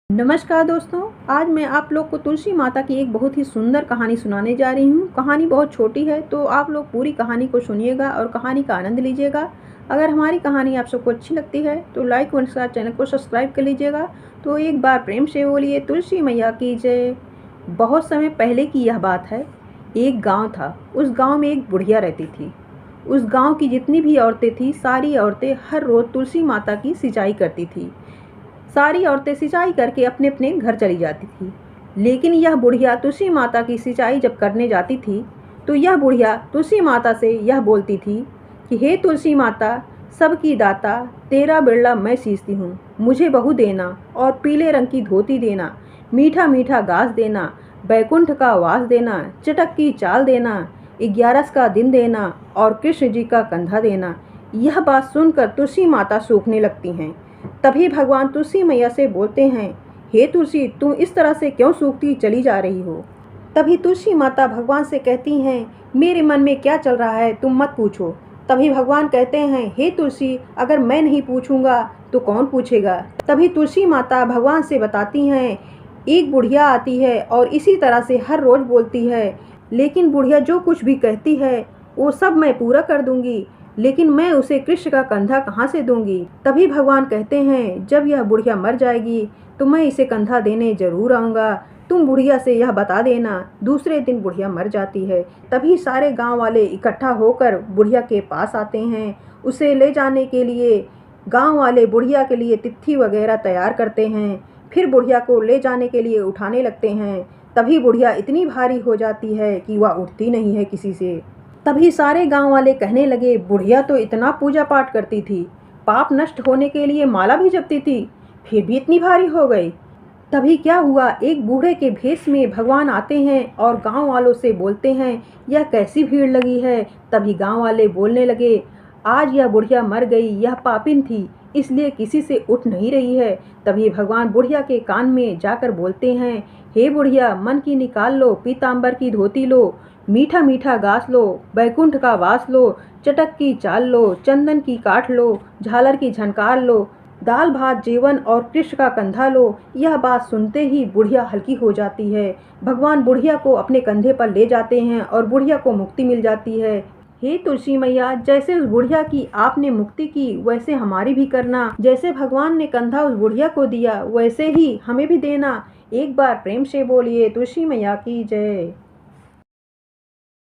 नमस्कार दोस्तों, आज मैं आप लोग को तुलसी माता की एक बहुत ही सुंदर कहानी सुनाने जा रही हूँ। कहानी बहुत छोटी है तो आप लोग पूरी कहानी को सुनिएगा और कहानी का आनंद लीजिएगा। अगर हमारी कहानी आप सबको अच्छी लगती है तो लाइक और चैनल को सब्सक्राइब कर लीजिएगा। तो एक बार प्रेम से बोलिए तुलसी मैया की जय। बहुत समय पहले की यह बात है। एक गाँव था। उस गाँव में एक बुढ़िया रहती थी। उस गाँव की जितनी भी औरतें थीं, सारी औरतें हर रोज़ तुलसी माता की सिंचाई करती थी। सारी औरतें सिंचाई करके अपने अपने घर चली जाती थी। लेकिन यह बुढ़िया तुलसी माता की सिंचाई जब करने जाती थी तो यह बुढ़िया तुलसी माता से यह बोलती थी कि हे तुलसी माता, सबकी दाता, तेरा बिरला मैं सींचती हूँ। मुझे बहू देना और पीले रंग की धोती देना, मीठा मीठा घास देना, बैकुंठ का वास देना, चटक की चाल देना, 11 का दिन देना और कृष्ण जी का कंधा देना। यह बात सुनकर तुलसी माता सूखने लगती हैं। तभी भगवान तुलसी मैया से बोलते हैं, हे तुलसी, तुम इस तरह से क्यों सूखती चली जा रही हो। तभी तुलसी माता भगवान से कहती हैं, मेरे मन में क्या चल रहा है तुम मत पूछो। तभी भगवान कहते हैं, हे तुलसी, अगर मैं नहीं पूछूंगा तो कौन पूछेगा। तभी तुलसी माता भगवान से बताती हैं, एक बुढ़िया आती है और इसी तरह से हर रोज बोलती है, लेकिन बुढ़िया जो कुछ भी कहती है वो सब मैं पूरा कर दूंगी, लेकिन मैं उसे कृष्ण का कंधा कहाँ से दूंगी। तभी भगवान कहते हैं, जब यह बुढ़िया मर जाएगी तो मैं इसे कंधा देने जरूर आऊँगा। तुम बुढ़िया से यह बता देना। दूसरे दिन बुढ़िया मर जाती है। तभी सारे गांव वाले इकट्ठा होकर बुढ़िया के पास आते हैं। उसे ले जाने के लिए गांव वाले बुढ़िया के लिए तिथि वगैरह तैयार करते हैं। फिर बुढ़िया को ले जाने के लिए उठाने लगते हैं। तभी बुढ़िया इतनी भारी हो जाती है कि वह उठती नहीं है किसी से। तभी सारे गांव वाले कहने लगे, बुढ़िया तो इतना पूजा पाठ करती थी, पाप नष्ट होने के लिए माला भी जपती थी, फिर भी इतनी भारी हो गई। तभी क्या हुआ, एक बूढ़े के भेष में भगवान आते हैं और गांव वालों से बोलते हैं, यह कैसी भीड़ लगी है। तभी गांव वाले बोलने लगे, आज यह बुढ़िया मर गई, यह पापिन थी, इसलिए किसी से उठ नहीं रही है। तभी भगवान बुढ़िया के कान में जाकर बोलते हैं, हे बुढ़िया, मन की निकाल लो, पीताम्बर की धोती लो, मीठा मीठा घास लो, बैकुंठ का वास लो, चटक की चाल लो, चंदन की काठ लो, झालर की झनकार लो, दाल भात जेवन और कृष्ण का कंधा लो। यह बात सुनते ही बुढ़िया हल्की हो जाती है। भगवान बुढ़िया को अपने कंधे पर ले जाते हैं और बुढ़िया को मुक्ति मिल जाती है। हे तुलसी मैया, जैसे उस बुढ़िया की आपने मुक्ति की वैसे हमारी भी करना। जैसे भगवान ने कंधा उस बुढ़िया को दिया वैसे ही हमें भी देना। एक बार प्रेम से बोलिए तुलसी मैया की जय।